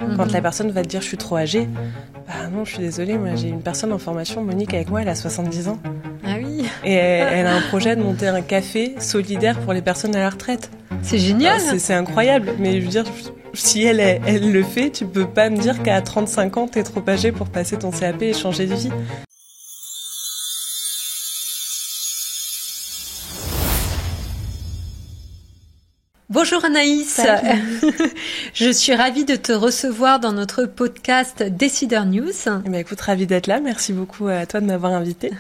Quand la personne va te dire « je suis trop âgée », bah non, je suis désolée, moi j'ai une personne en formation, Monique, avec moi, elle a 70 ans. Ah oui. Et elle a un projet de monter un café solidaire pour les personnes à la retraite. C'est génial. C'est incroyable, mais je veux dire, si elle le fait, tu peux pas me dire qu'à 35 ans, t'es trop âgée pour passer ton CAP et changer de vie. Bonjour Anaïs, je suis ravie de te recevoir dans notre podcast Décideur News. Eh bien, écoute, ravie d'être là, merci beaucoup à toi de m'avoir invitée.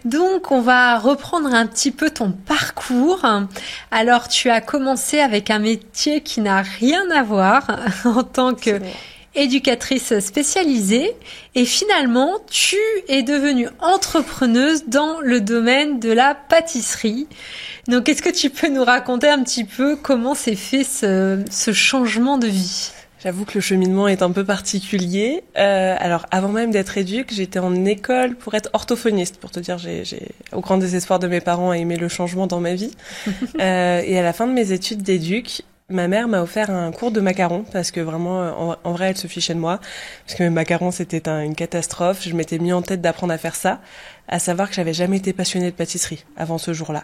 Donc on va reprendre un petit peu ton parcours. Alors tu as commencé avec un métier qui n'a rien à voir en tant que éducatrice spécialisée et finalement tu es devenue entrepreneuse dans le domaine de la pâtisserie. Donc est-ce que tu peux nous raconter un petit peu comment s'est fait ce changement de vie ? J'avoue que le cheminement est un peu particulier. Alors, avant même d'être éduque, j'étais en école pour être orthophoniste. Pour te dire, j'ai au grand désespoir de mes parents, aimé le changement dans ma vie. Et à la fin de mes études d'éduque, ma mère m'a offert un cours de macarons parce que vraiment, en vrai, elle se fichait de moi. Parce que mes macarons, c'était une catastrophe. Je m'étais mis en tête d'apprendre à faire ça. À savoir que j'avais jamais été passionnée de pâtisserie avant ce jour-là.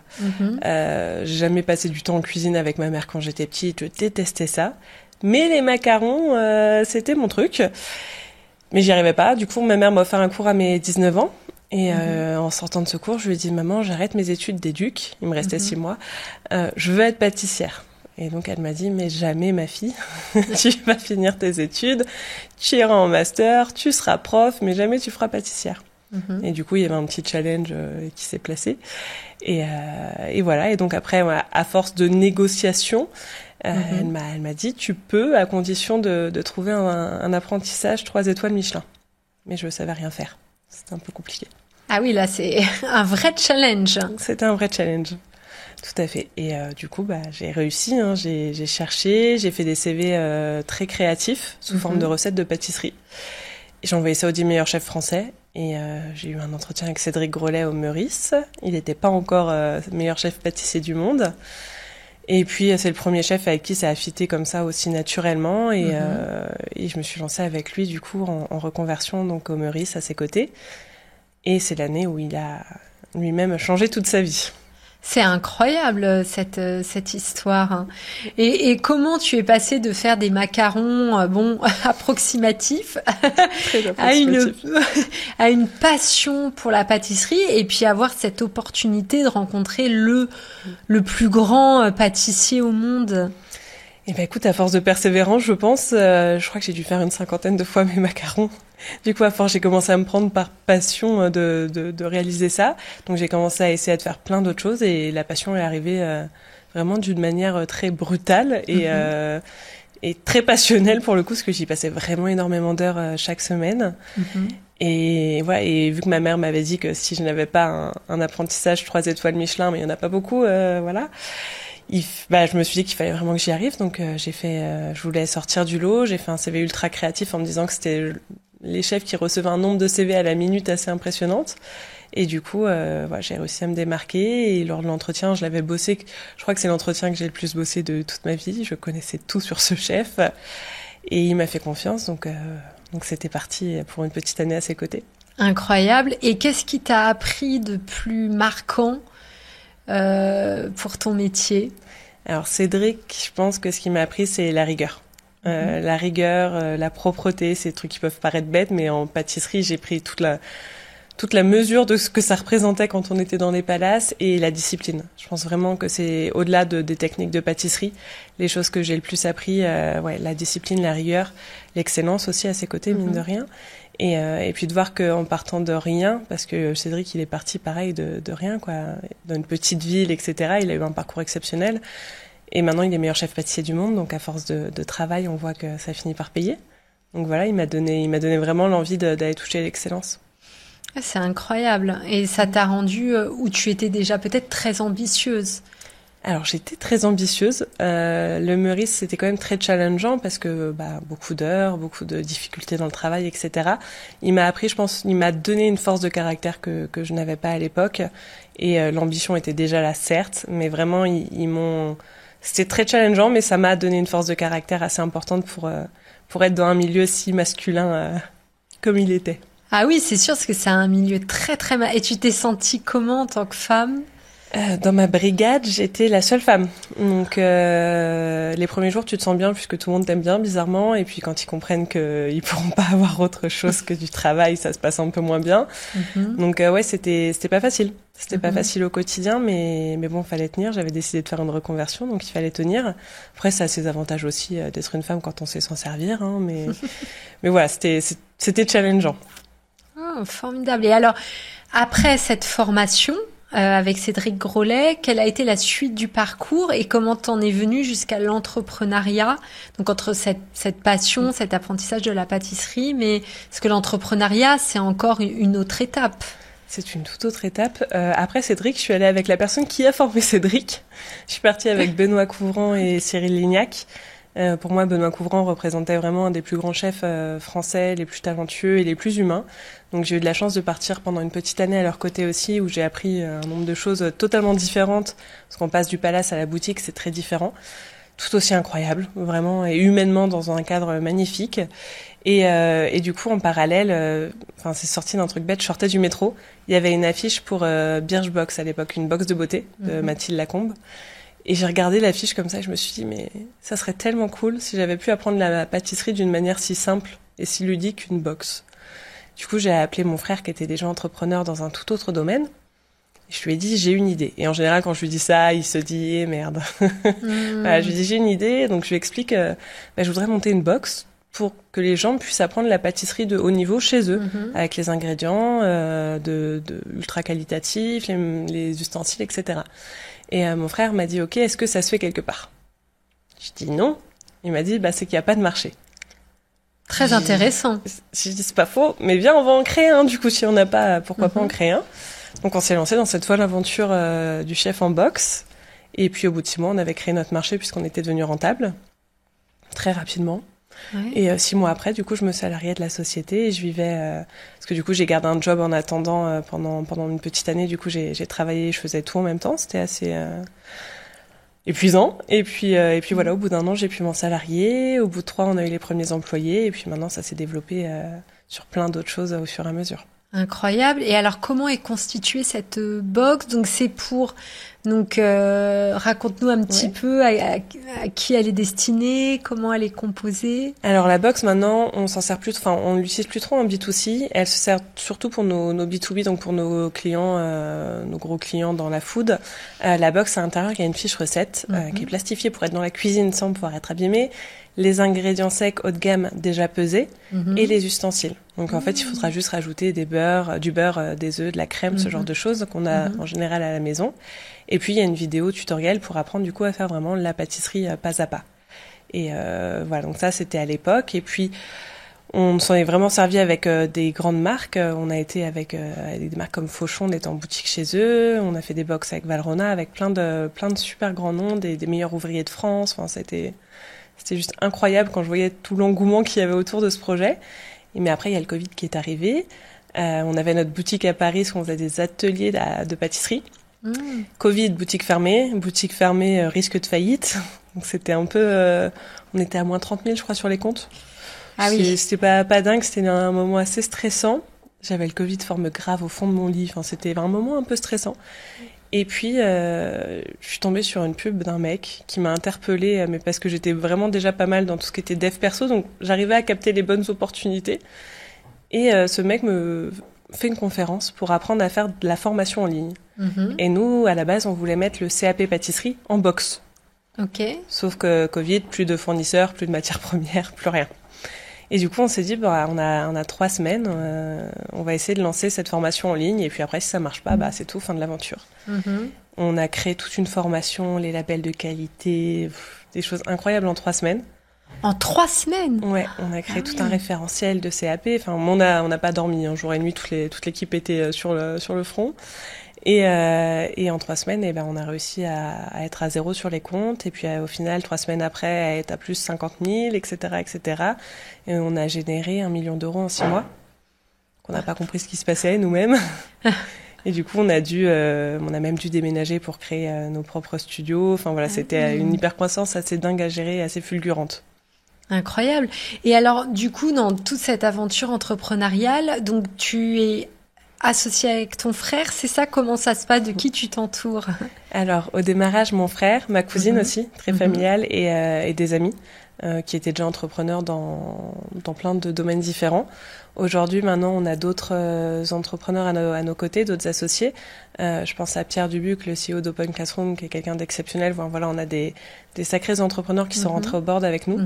J'ai jamais passé du temps en cuisine avec ma mère quand j'étais petite. Je détestais ça. Mais les macarons, c'était mon truc. Mais j'y arrivais pas. Du coup, ma mère m'a offert un cours à mes 19 ans. Et en sortant de ce cours, je lui ai dit « Maman, j'arrête mes études d'éduc. » Il me restait 6 mois. Je veux être pâtissière. Et donc, elle m'a dit « Mais jamais, ma fille. Tu vas finir tes études. Tu iras en master. Tu seras prof. Mais jamais tu feras pâtissière. » Et du coup, il y avait un petit challenge qui s'est placé. Et voilà. Et donc après, à force de négociations, elle m'a dit, tu peux, à condition de trouver un apprentissage 3 étoiles Michelin. Mais je ne savais rien faire. C'était un peu compliqué. Ah oui, là, c'est un vrai challenge. C'était un vrai challenge. Tout à fait. Et du coup, j'ai réussi. J'ai cherché, j'ai fait des CV très créatifs sous forme de recettes de pâtisserie. Et j'ai envoyé ça aux 10 meilleurs chefs français. Et j'ai eu un entretien avec Cédric Grolet au Meurice. Il n'était pas encore meilleur chef pâtissier du monde. Et puis, c'est le premier chef avec qui ça a fité comme ça aussi naturellement. Et je me suis lancée avec lui, du coup, en reconversion donc au Meurice, à ses côtés. Et c'est l'année où il a lui-même changé toute sa vie. C'est incroyable cette histoire. Et comment tu es passée de faire des macarons approximatifs à une passion pour la pâtisserie et puis avoir cette opportunité de rencontrer le plus grand pâtissier au monde? Eh ben écoute, à force de persévérance, je pense, je crois que j'ai dû faire une 50aine de fois mes macarons. Du coup, à force, j'ai commencé à me prendre par passion de réaliser ça. Donc, j'ai commencé à essayer de faire plein d'autres choses et la passion est arrivée vraiment d'une manière très brutale et très passionnelle pour le coup, parce que j'y passais vraiment énormément d'heures chaque semaine. Et voilà, et vu que ma mère m'avait dit que si je n'avais pas un apprentissage 3 étoiles Michelin, mais il y en a pas beaucoup, voilà. Je me suis dit qu'il fallait vraiment que j'y arrive, donc je voulais sortir du lot, j'ai fait un CV ultra créatif en me disant que c'était les chefs qui recevaient un nombre de CV à la minute assez impressionnante. Et du coup, j'ai réussi à me démarquer. Et lors de l'entretien, je l'avais bossé. Je crois que c'est l'entretien que j'ai le plus bossé de toute ma vie. Je connaissais tout sur ce chef. Et il m'a fait confiance. Donc c'était parti pour une petite année à ses côtés. Incroyable. Et qu'est-ce qui t'a appris de plus marquant pour ton métier? Alors Cédric, je pense que ce qui m'a appris, c'est la rigueur. La rigueur, la propreté, c'est des trucs qui peuvent paraître bêtes, mais en pâtisserie, j'ai pris toute la mesure de ce que ça représentait quand on était dans les palaces et la discipline. Je pense vraiment que c'est au-delà des techniques de pâtisserie, les choses que j'ai le plus appris, la discipline, la rigueur, l'excellence aussi à ses côtés, mine de rien. Et puis de voir qu'en partant de rien, parce que Cédric, il est parti pareil de rien, quoi, dans une petite ville, etc. Il a eu un parcours exceptionnel. Et maintenant, il est meilleur chef pâtissier du monde. Donc, à force de travail, on voit que ça finit par payer. Donc voilà, il m'a donné vraiment l'envie d'aller toucher l'excellence. C'est incroyable. Et ça t'a rendu où tu étais déjà peut-être très ambitieuse. Alors, j'étais très ambitieuse. Le Meurice, c'était quand même très challengeant parce que beaucoup d'heures, beaucoup de difficultés dans le travail, etc. Il m'a appris, je pense, il m'a donné une force de caractère que je n'avais pas à l'époque. Et l'ambition était déjà là, certes, mais vraiment, ils m'ont... C'était très challengeant, mais ça m'a donné une force de caractère assez importante pour être dans un milieu si masculin comme il était. Ah oui, c'est sûr, parce que c'est un milieu très très mal. Et tu t'es sentie comment en tant que femme ? Dans ma brigade, j'étais la seule femme. Donc les premiers jours, tu te sens bien puisque tout le monde t'aime bien, bizarrement. Et puis quand ils comprennent qu'ils pourront pas avoir autre chose que du travail, ça se passe un peu moins bien. Donc ouais, c'était pas facile. C'était pas facile au quotidien, mais bon, fallait tenir. J'avais décidé de faire une reconversion, donc il fallait tenir. Après, ça a ses avantages aussi d'être une femme quand on sait s'en servir. Hein, mais voilà, c'était challengeant. Oh, formidable. Et alors, après cette formation, avec Cédric Grolet, quelle a été la suite du parcours et comment t'en es venu jusqu'à l'entrepreneuriat? Donc entre cette passion, cet apprentissage de la pâtisserie, mais est-ce que l'entrepreneuriat, c'est encore une autre étape? C'est une toute autre étape. Après Cédric, je suis allée avec la personne qui a formé Cédric. Je suis partie avec Benoît Couvrant et Cyril Lignac. Pour moi, Benoît Couvrant représentait vraiment un des plus grands chefs français, les plus talentueux et les plus humains. Donc j'ai eu de la chance de partir pendant une petite année à leur côté aussi, où j'ai appris un nombre de choses totalement différentes. Parce qu'on passe du palace à la boutique, c'est très différent. Tout aussi incroyable, vraiment, et humainement dans un cadre magnifique. Et du coup, en parallèle, c'est sorti d'un truc bête, je sortais du métro. Il y avait une affiche pour Birchbox à l'époque, une box de beauté de Mathilde Lacombe. Et j'ai regardé l'affiche comme ça et je me suis dit, mais ça serait tellement cool si j'avais pu apprendre la pâtisserie d'une manière si simple et si ludique qu'une box. Du coup, j'ai appelé mon frère qui était déjà entrepreneur dans un tout autre domaine. Et je lui ai dit, j'ai une idée. Et en général, quand je lui dis ça, il se dit, merde. Voilà, je lui dis, j'ai une idée. Donc, je lui explique, je voudrais monter une box pour que les gens puissent apprendre la pâtisserie de haut niveau chez eux, avec les ingrédients de ultra qualitatifs, les ustensiles, etc. Et mon frère m'a dit, ok, est-ce que ça se fait quelque part? Je dis non. Il m'a dit, c'est qu'il n'y a pas de marché. Très intéressant. Je dis, c'est pas faux, mais viens, on va en créer un. Du coup, si on n'a pas, pourquoi pas en créer un? Donc on s'est lancé dans cette folle aventure du chef en box. Et puis au bout de 6 mois, on avait créé notre marché puisqu'on était devenu rentable. Très rapidement. Ouais. Et 6 mois après, du coup, je me salariais de la société et je vivais... parce que du coup, j'ai gardé un job en attendant pendant une petite année. Du coup, j'ai travaillé, je faisais tout en même temps. C'était assez épuisant. Et puis voilà, au bout d'1 an, j'ai pu m'en salarier. Au bout de 3, on a eu les premiers employés. Et puis maintenant, ça s'est développé sur plein d'autres choses au fur et à mesure. Incroyable. Et alors, comment est constituée cette box? Donc, c'est pour... Donc, raconte-nous un petit peu à qui elle est destinée, comment elle est composée. Alors, la box, maintenant, on s'en sert plus, on l'utilise plus trop en B2C. Elle se sert surtout pour nos B2B, donc pour nos clients, nos gros clients dans la food. La box, à l'intérieur, il y a une fiche recette qui est plastifiée pour être dans la cuisine sans pouvoir être abîmée. Les ingrédients secs haut de gamme déjà pesés et les ustensiles. Donc en fait, il faudra juste rajouter du beurre, des œufs, de la crème, ce genre de choses qu'on a en général à la maison. Et puis il y a une vidéo tutoriel pour apprendre du coup à faire vraiment la pâtisserie pas à pas. Et voilà, donc ça c'était à l'époque. Et puis on s'en est vraiment servi avec des grandes marques. On a été avec des marques comme Fauchon, on était en boutique chez eux. On a fait des box avec Valrhona, avec plein de super grands noms, des meilleurs ouvriers de France. Enfin, c'était juste incroyable quand je voyais tout l'engouement qu'il y avait autour de ce projet. Mais après, il y a le Covid qui est arrivé. On avait notre boutique à Paris, où on faisait des ateliers de pâtisserie. Covid, boutique fermée, risque de faillite. Donc c'était un peu... on était à moins 30 000, je crois, sur les comptes. Ah oui. C'était pas dingue, c'était un moment assez stressant. J'avais le Covid forme grave au fond de mon lit. Enfin, c'était un moment un peu stressant. Et puis, je suis tombée sur une pub d'un mec qui m'a interpellée, mais parce que j'étais vraiment déjà pas mal dans tout ce qui était dev perso, donc j'arrivais à capter les bonnes opportunités. Et ce mec me fait une conférence pour apprendre à faire de la formation en ligne. Et nous, à la base, on voulait mettre le CAP pâtisserie en box. Ok. Sauf que Covid, plus de fournisseurs, plus de matières premières, plus rien. Et du coup, on s'est dit, on a 3 semaines, on va essayer de lancer cette formation en ligne. Et puis après, si ça marche pas, c'est tout, fin de l'aventure. On a créé toute une formation, les labels de qualité, des choses incroyables en 3 semaines. En 3 semaines? Ouais, on a créé tout un référentiel de CAP. Enfin, on n'a pas dormi, jour et nuit, toute l'équipe était sur le front. Et en 3 semaines, on a réussi à être à 0 sur les comptes. Et puis au final, 3 semaines après, à être à plus 50 000, etc., etc. Et on a généré 1 million d'euros en 6 mois. On n'a pas compris ce qui se passait nous-mêmes. Et du coup, on a même dû déménager pour créer nos propres studios. Enfin voilà, c'était une hyper croissance assez dingue à gérer, assez fulgurante. Incroyable. Et alors, du coup, dans toute cette aventure entrepreneuriale, donc tu es associée avec ton frère, c'est ça? Comment ça se passe? De qui tu t'entoures? Alors, au démarrage, mon frère, ma cousine aussi, très familiale, et des amis qui étaient déjà entrepreneurs dans plein de domaines différents. Aujourd'hui, maintenant, on a d'autres entrepreneurs à nos côtés, d'autres associés. Je pense à Pierre Dubuc, le CEO d'Open Classroom, qui est quelqu'un d'exceptionnel. Voilà, on a des sacrés entrepreneurs qui sont rentrés au board avec nous.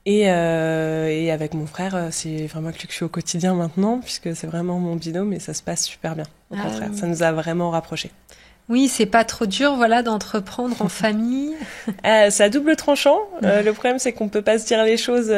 Et avec mon frère, c'est vraiment que je suis au quotidien maintenant, puisque c'est vraiment mon binôme et ça se passe super bien. Au contraire, ça nous a vraiment rapprochés. Oui, c'est pas trop dur, voilà, d'entreprendre en famille. C'est à double tranchant. Le problème, c'est qu'on peut pas se dire les choses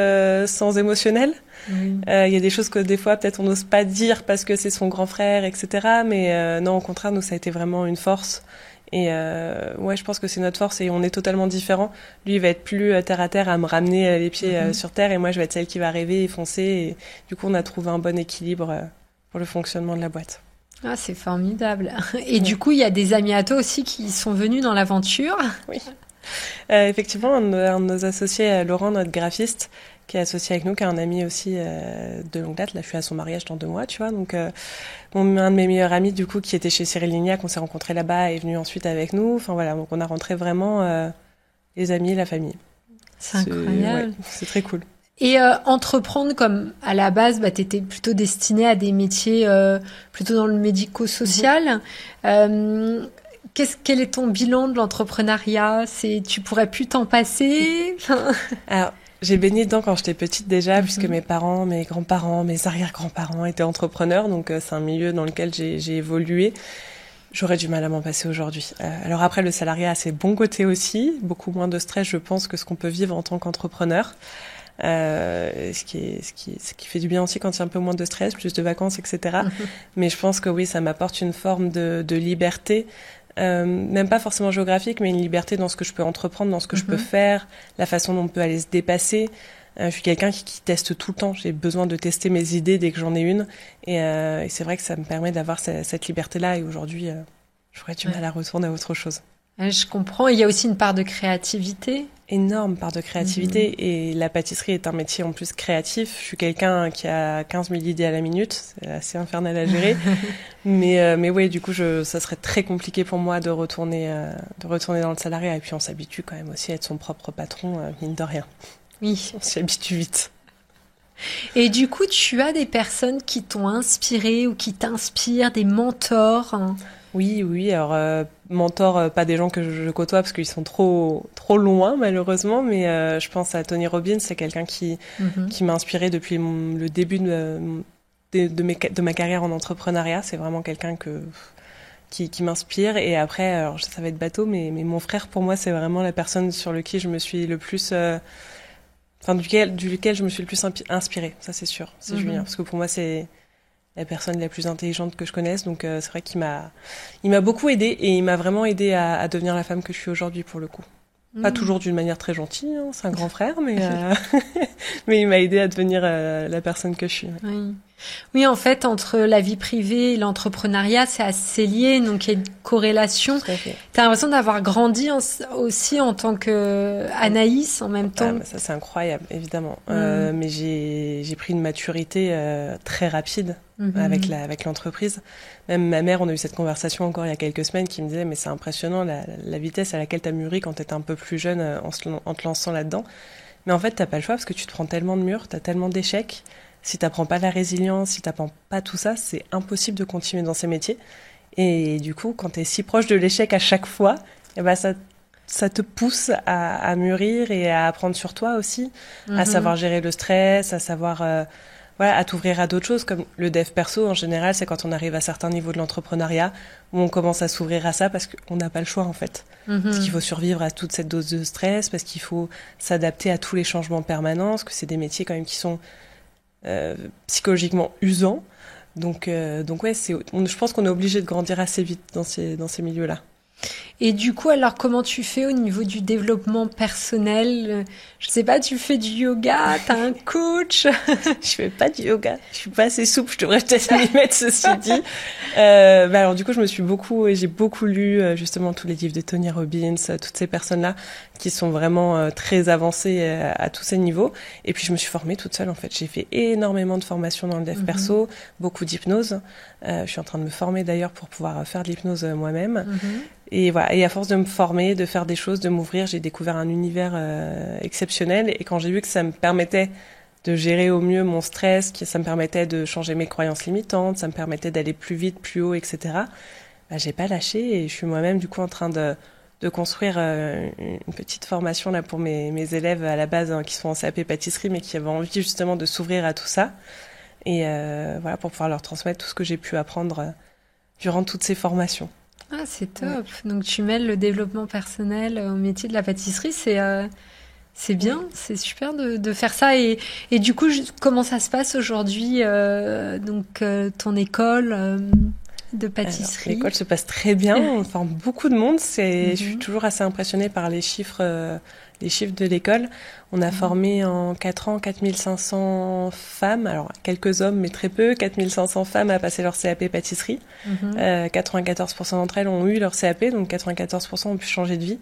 sans émotionnel. Il y a des choses que des fois, peut-être, on n'ose pas dire parce que c'est son grand frère, etc. Mais non, au contraire, nous, ça a été vraiment une force. Et ouais, je pense que c'est notre force et on est totalement différents. Lui, il va être plus terre à terre à me ramener les pieds sur terre et moi, je vais être celle qui va rêver et foncer. Et du coup, on a trouvé un bon équilibre pour le fonctionnement de la boîte. Ah, c'est formidable. Et du coup, il y a des amis à toi aussi qui sont venus dans l'aventure. Oui. Effectivement, un de nos associés, Laurent, notre graphiste, qui est associé avec nous, qui est un ami aussi de longue date. Là, je suis à son mariage dans 2 mois, tu vois. Donc, un de mes meilleurs amis, du coup, qui était chez Cyril Lignac, on s'est rencontrés là-bas, est venu ensuite avec nous. Enfin, voilà, donc on a rentré vraiment les amis, la famille. C'est incroyable. Ouais, c'est très cool. Et entreprendre, comme à la base, t'étais plutôt destinée à des métiers plutôt dans le médico-social. Quel est ton bilan de l'entrepreneuriat? Tu pourrais plus t'en passer? Alors, j'ai baigné dedans quand j'étais petite déjà, puisque mes parents, mes grands-parents, mes arrière-grands-parents étaient entrepreneurs, donc c'est un milieu dans lequel j'ai évolué. J'aurais du mal à m'en passer aujourd'hui. Alors après, le salariat a ses bons côtés aussi, beaucoup moins de stress, je pense, que ce qu'on peut vivre en tant qu'entrepreneur. Ce qui fait du bien aussi quand il y a un peu moins de stress, plus de vacances, etc. Mais je pense que oui, ça m'apporte une forme de liberté, même pas forcément géographique, mais une liberté dans ce que je peux entreprendre, dans ce que je peux faire, la façon dont on peut aller se dépasser. Je suis quelqu'un qui teste tout le temps. J'ai besoin de tester mes idées dès que j'en ai une. Et c'est vrai que ça me permet d'avoir cette liberté-là. Et aujourd'hui, j'aurais du mal à retourner à autre chose. Je comprends. Il y a aussi une part de créativité. Énorme part de créativité. Et la pâtisserie est un métier en plus créatif. Je suis quelqu'un qui a 15 000 idées à la minute. C'est assez infernal à gérer. mais oui, du coup, ça serait très compliqué pour moi de retourner dans le salariat. Et puis, on s'habitue quand même aussi à être son propre patron, mine de rien. Oui. On s'y habitue vite. Et du coup, tu as des personnes qui t'ont inspiré ou qui t'inspirent, des mentors? Oui. Alors, mentors, pas des gens que je côtoie parce qu'ils sont trop loin, malheureusement. Mais je pense à Tony Robbins, c'est quelqu'un qui m'a inspiré depuis le début de ma carrière en entrepreneuriat. C'est vraiment quelqu'un qui m'inspire. Et après, alors ça va être bateau, mais mon frère, pour moi, c'est vraiment la personne sur laquelle je me suis le plus... duquel je me suis le plus inspirée, ça c'est sûr, c'est Julien, parce que pour moi c'est la personne la plus intelligente que je connaisse, donc c'est vrai qu'il m'a beaucoup aidée et il m'a vraiment aidée à devenir la femme que je suis aujourd'hui pour le coup. Pas toujours d'une manière très gentille, hein, c'est un grand frère, mais il m'a aidée à devenir la personne que je suis. Ouais. Oui, en fait, entre la vie privée et l'entrepreneuriat, c'est assez lié, donc il y a une corrélation. T'as l'impression d'avoir grandi aussi en tant que Anaïs en même temps. Ça, c'est incroyable, évidemment. Mais j'ai pris une maturité très rapide avec l'entreprise. Même ma mère, on a eu cette conversation encore il y a quelques semaines, qui me disait, mais c'est impressionnant la vitesse à laquelle t'as mûri quand t'étais un peu plus jeune en te lançant là-dedans. Mais en fait, t'as pas le choix parce que tu te prends tellement de murs, t'as tellement d'échecs. Si t'apprends pas la résilience, si t'apprends pas tout ça, c'est impossible de continuer dans ces métiers. Et du coup, quand t'es si proche de l'échec à chaque fois, eh ben ça te pousse à mûrir et à apprendre sur toi aussi, à savoir gérer le stress, à savoir à t'ouvrir à d'autres choses, comme le dev perso en général, c'est quand on arrive à certains niveaux de l'entrepreneuriat où on commence à s'ouvrir à ça parce qu'on n'a pas le choix en fait. Parce qu'il faut survivre à toute cette dose de stress, parce qu'il faut s'adapter à tous les changements permanents, parce que c'est des métiers quand même qui sont psychologiquement usant. Donc ouais, je pense qu'on est obligé de grandir assez vite dans ces milieux-là. Et du coup, alors comment tu fais au niveau du développement personnel? Je sais pas, tu fais du yoga, t'as un coach? Je fais pas du yoga, je suis pas assez souple, je devrais peut-être m'y mettre, ceci dit. Alors du coup, j'ai beaucoup lu justement tous les livres de Tony Robbins, toutes ces personnes-là qui sont vraiment très avancés à tous ces niveaux. Et puis je me suis formée toute seule en fait. J'ai fait énormément de formations dans le dev perso, beaucoup d'hypnose. Je suis en train de me former d'ailleurs pour pouvoir faire de l'hypnose moi-même. Et voilà. Et à force de me former, de faire des choses, de m'ouvrir, j'ai découvert un univers exceptionnel. Et quand j'ai vu que ça me permettait de gérer au mieux mon stress, que ça me permettait de changer mes croyances limitantes, ça me permettait d'aller plus vite, plus haut, etc. Bah, j'ai pas lâché et je suis moi-même du coup en train de construire une petite formation là pour mes élèves à la base qui sont en CAP pâtisserie mais qui avaient envie justement de s'ouvrir à tout ça et voilà pour pouvoir leur transmettre tout ce que j'ai pu apprendre durant toutes ces formations. Ah, c'est top. Ouais. Donc tu mêles le développement personnel au métier de la pâtisserie, c'est bien, c'est super de faire ça. Et du coup, comment ça se passe aujourd'hui ton école de pâtisserie? Alors, l'école se passe très bien, on forme beaucoup de monde. Je suis toujours assez impressionnée par les chiffres de l'école. On a formé en 4 ans 4500 femmes, alors quelques hommes mais très peu, 4500 femmes à passer leur CAP pâtisserie. 94% d'entre elles ont eu leur CAP, donc 94% ont pu changer de vie.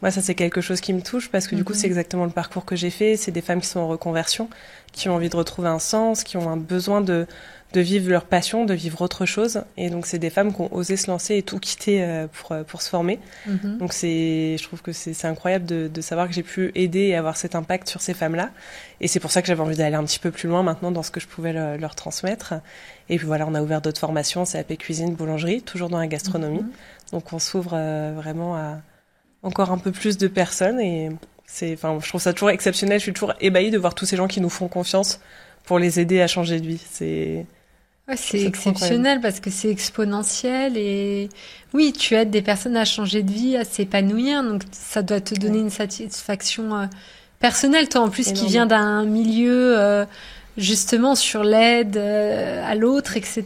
Moi, ça, c'est quelque chose qui me touche parce que du coup, c'est exactement le parcours que j'ai fait. C'est des femmes qui sont en reconversion, qui ont envie de retrouver un sens, qui ont un besoin de vivre leur passion, de vivre autre chose. Et donc, c'est des femmes qui ont osé se lancer et tout quitter pour se former. Donc, je trouve que c'est incroyable de savoir que j'ai pu aider et avoir cet impact sur ces femmes-là. Et c'est pour ça que j'avais envie d'aller un petit peu plus loin maintenant dans ce que je pouvais leur transmettre. Et puis voilà, on a ouvert d'autres formations, CAP cuisine, boulangerie, toujours dans la gastronomie. Donc, on s'ouvre vraiment à encore un peu plus de personnes et je trouve ça toujours exceptionnel. Je suis toujours ébahie de voir tous ces gens qui nous font confiance pour les aider à changer de vie. C'est exceptionnel parce que c'est exponentiel et oui, tu aides des personnes à changer de vie, à s'épanouir. Donc ça doit te donner une satisfaction personnelle. Toi, en plus, qui vient d'un milieu justement sur l'aide à l'autre, etc.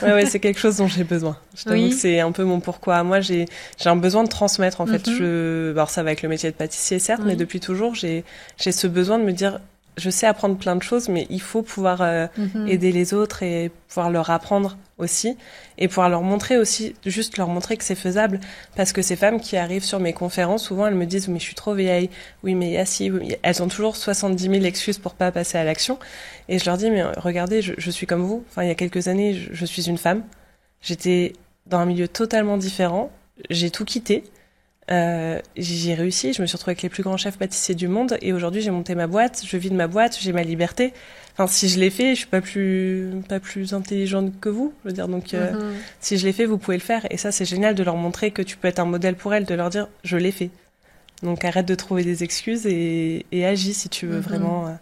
Ouais, c'est quelque chose dont j'ai besoin. Je t'avoue que c'est un peu mon pourquoi. Moi, j'ai un besoin de transmettre, en fait. Alors, ça va avec le métier de pâtissier, certes, mais depuis toujours, j'ai ce besoin de me dire, je sais apprendre plein de choses, mais il faut pouvoir aider les autres et pouvoir leur apprendre aussi et pouvoir leur montrer aussi, juste leur montrer que c'est faisable, parce que ces femmes qui arrivent sur mes conférences, souvent elles me disent mais je suis trop vieille, oui mais assis, oui. Elles ont toujours 70 000 excuses pour pas passer à l'action et je leur dis mais regardez, je suis comme vous, enfin il y a quelques années je suis une femme, j'étais dans un milieu totalement différent, j'ai tout quitté. J'ai réussi, je me suis retrouvée avec les plus grands chefs pâtissiers du monde et aujourd'hui j'ai monté ma boîte, je vis de ma boîte, j'ai ma liberté. Enfin, si je l'ai fait, je suis pas plus intelligente que vous, je veux dire. Donc, si je l'ai fait, vous pouvez le faire. Et ça, c'est génial de leur montrer que tu peux être un modèle pour elles, de leur dire, je l'ai fait. Donc, arrête de trouver des excuses et agis si tu veux vraiment. En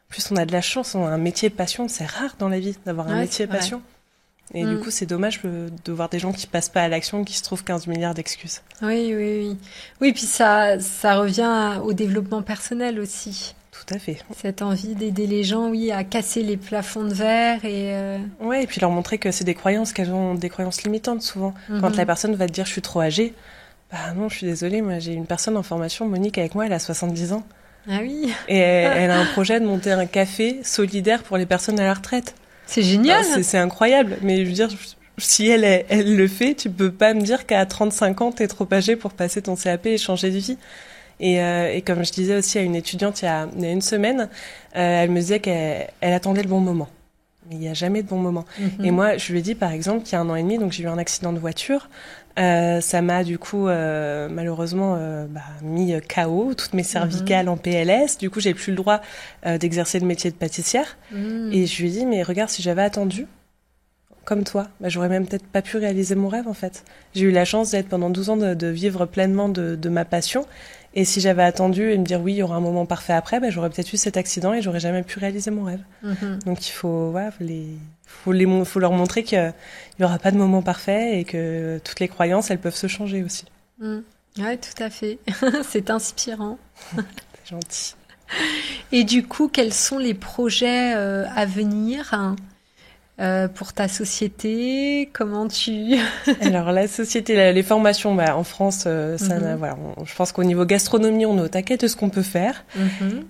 plus, on a de la chance, on a un métier passion, c'est rare dans la vie d'avoir un métier passion. Et du coup, c'est dommage de voir des gens qui passent pas à l'action, qui se trouvent 15 milliards d'excuses. Oui. Oui, puis ça revient au développement personnel aussi. Tout à fait. Cette envie d'aider les gens, à casser les plafonds de verre et... Ouais, et puis leur montrer que c'est des croyances, qu'elles ont des croyances limitantes souvent. Quand la personne va te dire « je suis trop âgée », bah non, je suis désolée, moi j'ai une personne en formation, Monique, avec moi, elle a 70 ans. Ah oui. Et elle a un projet de monter un café solidaire pour les personnes à la retraite. C'est génial. C'est incroyable, mais je veux dire, si elle le fait, tu peux pas me dire qu'à 35 ans, t'es trop âgée pour passer ton CAP et changer de vie. Et comme je disais aussi à une étudiante il y a une semaine, elle me disait qu'elle attendait le bon moment. Mais il n'y a jamais de bon moment. Et moi, je lui ai dit, par exemple, qu'il y a 1 an et demi, donc j'ai eu un accident de voiture. Ça m'a du coup malheureusement mis KO, toutes mes cervicales en PLS. Du coup, j'ai plus le droit d'exercer le métier de pâtissière. Et je lui ai dit, mais regarde, si j'avais attendu, comme toi, j'aurais même peut-être pas pu réaliser mon rêve en fait. J'ai eu la chance d'être pendant 12 ans de vivre pleinement de ma passion. Et si j'avais attendu et me dire oui, il y aura un moment parfait après, j'aurais peut-être eu cet accident et j'aurais jamais pu réaliser mon rêve. Donc il faut leur montrer qu'il y aura pas de moment parfait et que toutes les croyances, elles peuvent se changer aussi. Ouais, tout à fait. C'est inspirant. C'est gentil. Et du coup, quels sont les projets à venir pour ta société? Comment tu... Alors la société, les formations, en France, je pense qu'au niveau gastronomie, on est au taquet de ce qu'on peut faire.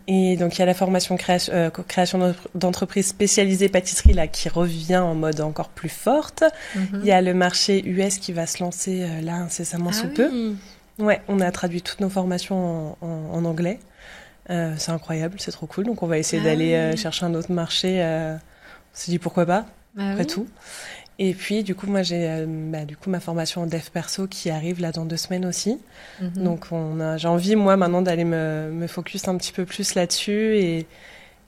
Et donc il y a la formation création d'entreprise spécialisée pâtisserie là qui revient en mode encore plus forte. Il y a le marché US qui va se lancer là incessamment sous peu. Ouais, on a traduit toutes nos formations en anglais. C'est incroyable, c'est trop cool. Donc on va essayer d'aller chercher un autre marché. On s'est dit pourquoi pas, après tout. Et puis du coup moi j'ai ma formation en dev perso qui arrive là dans 2 semaines aussi. Donc j'ai envie moi maintenant d'aller me focus un petit peu plus là-dessus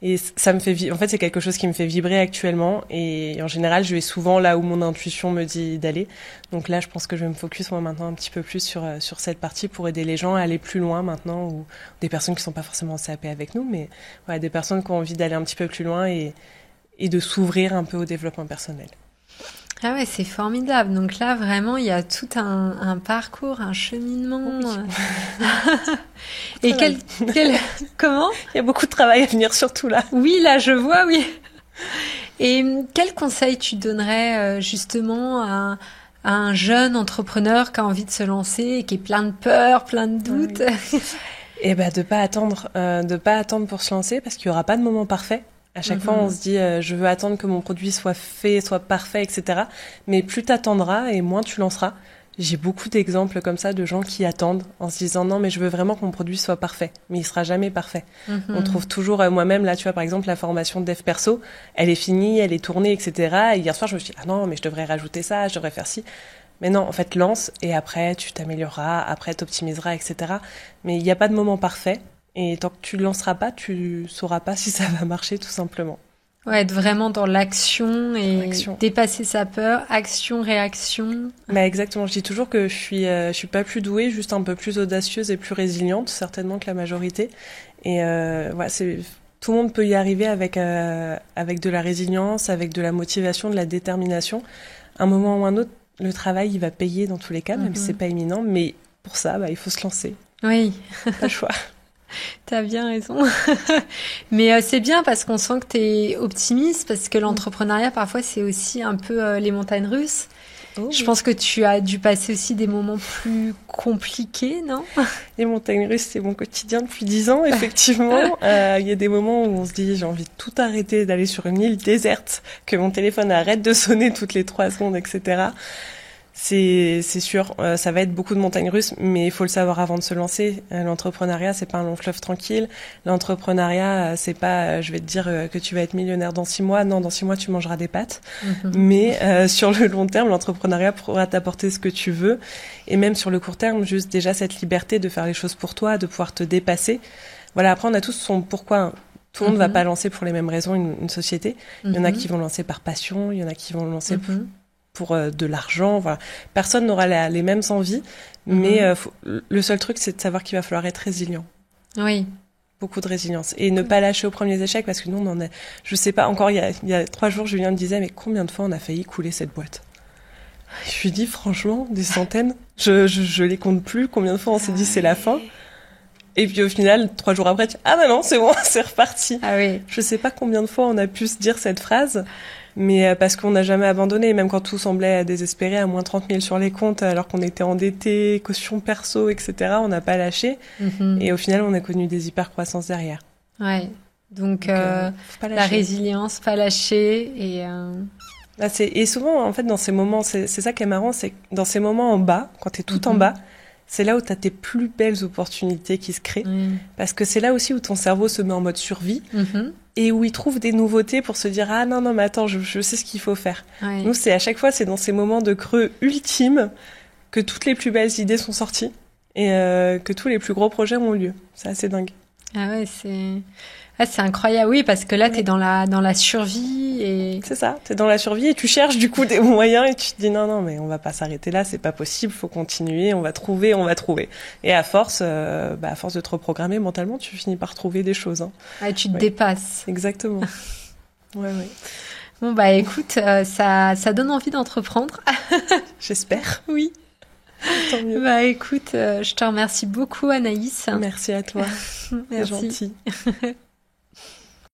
et ça me fait en fait c'est quelque chose qui me fait vibrer actuellement et en général je vais souvent là où mon intuition me dit d'aller. Donc là je pense que je vais me focus moi maintenant un petit peu plus sur cette partie pour aider les gens à aller plus loin maintenant, ou des personnes qui sont pas forcément en CAP avec nous, mais ouais, des personnes qui ont envie d'aller un petit peu plus loin et de s'ouvrir un peu au développement personnel. Ah ouais, c'est formidable. Donc là, vraiment, il y a tout un parcours, un cheminement. Et comment? Il y a beaucoup de travail à venir, surtout là. Oui, là, je vois, oui. Et quel conseil tu donnerais justement à un jeune entrepreneur qui a envie de se lancer et qui est plein de peur, plein de doutes? Oui. Et de pas attendre pour se lancer, parce qu'il y aura pas de moment parfait. À chaque fois, on se dit, je veux attendre que mon produit soit fait, soit parfait, etc. Mais plus t'attendras et moins tu lanceras. J'ai beaucoup d'exemples comme ça de gens qui attendent en se disant, non, mais je veux vraiment que mon produit soit parfait. Mais il sera jamais parfait. On trouve toujours, moi-même, là, tu vois, par exemple, la formation de dev perso, elle est finie, elle est tournée, etc. Et hier soir, je me suis dit, ah non, mais je devrais rajouter ça, je devrais faire ci. Mais non, en fait, lance et après, tu t'amélioreras, après, t'optimiseras, etc. Mais il n'y a pas de moment parfait. Et tant que tu ne lanceras pas, tu sauras pas si ça va marcher, tout simplement. Ouais, être vraiment dans l'action et dépasser sa peur, action, réaction. Exactement. Je dis toujours que je suis pas plus douée, juste un peu plus audacieuse et plus résiliente, certainement que la majorité. Et tout le monde peut y arriver avec de la résilience, avec de la motivation, de la détermination. Un moment ou un autre, le travail, il va payer dans tous les cas, même si c'est pas éminent. Mais pour ça, il faut se lancer. Oui. Pas le choix. T'as bien raison. Mais c'est bien parce qu'on sent que t'es optimiste, parce que l'entrepreneuriat, parfois, c'est aussi un peu les montagnes russes. Je pense que tu as dû passer aussi des moments plus compliqués, non? Les montagnes russes, c'est mon quotidien depuis 10 ans, effectivement. Il y a des moments où on se dit, j'ai envie de tout arrêter, d'aller sur une île déserte, que mon téléphone arrête de sonner toutes les 3 secondes, etc. C'est sûr, ça va être beaucoup de montagnes russes, mais il faut le savoir avant de se lancer. L'entrepreneuriat, c'est pas un long fleuve tranquille. L'entrepreneuriat, c'est pas, je vais te dire que tu vas être millionnaire dans 6 mois. Non, dans 6 mois, tu mangeras des pâtes. Mais sur le long terme, l'entrepreneuriat pourra t'apporter ce que tu veux. Et même sur le court terme, juste déjà cette liberté de faire les choses pour toi, de pouvoir te dépasser. Voilà, après, on a tous son pourquoi. Tout le monde va pas lancer pour les mêmes raisons une société. Il y en a qui vont lancer par passion, il y en a qui vont lancer pour de l'argent, voilà. Personne n'aura les mêmes envies, mais le seul truc, c'est de savoir qu'il va falloir être résilient. Oui. Beaucoup de résilience. Et ne pas lâcher aux premiers échecs, parce que nous, on en a... Je sais pas, encore il y a 3 jours, Julien me disait, mais combien de fois on a failli couler cette boîte? Je lui dis, franchement, des centaines. Je les compte plus. Combien de fois on s'est dit, c'est la fin? Et puis au final, 3 jours après, ah bah non, c'est bon, c'est reparti. Ah oui. Je sais pas combien de fois on a pu se dire cette phrase, mais parce qu'on n'a jamais abandonné, même quand tout semblait désespéré, à moins 30 000 sur les comptes, alors qu'on était endetté, caution perso, etc., on n'a pas lâché. Et au final, on a connu des hyper-croissances derrière. Ouais. Donc la résilience, pas lâcher et... Et souvent, en fait, dans ces moments, c'est ça qui est marrant, c'est que dans ces moments en bas, quand t'es tout en bas, c'est là où t'as tes plus belles opportunités qui se créent. Parce que c'est là aussi où ton cerveau se met en mode survie et où il trouve des nouveautés pour se dire « Ah non, mais attends, je sais ce qu'il faut faire. » Nous, c'est à chaque fois, c'est dans ces moments de creux ultimes que toutes les plus belles idées sont sorties et que tous les plus gros projets ont lieu. C'est assez dingue. Ah ouais, c'est incroyable, oui, parce que là, t'es dans la survie et... C'est ça, t'es dans la survie et tu cherches du coup des moyens et tu te dis non, mais on va pas s'arrêter là, c'est pas possible, faut continuer, on va trouver. Et à force de te reprogrammer mentalement, tu finis par trouver des choses. Hein. Ah, tu te dépasses. Exactement. Ouais. Bon, écoute, ça donne envie d'entreprendre. J'espère. Oui. Tant mieux. Écoute, je te remercie beaucoup, Anaïs. Merci à toi. Merci. C'est gentil.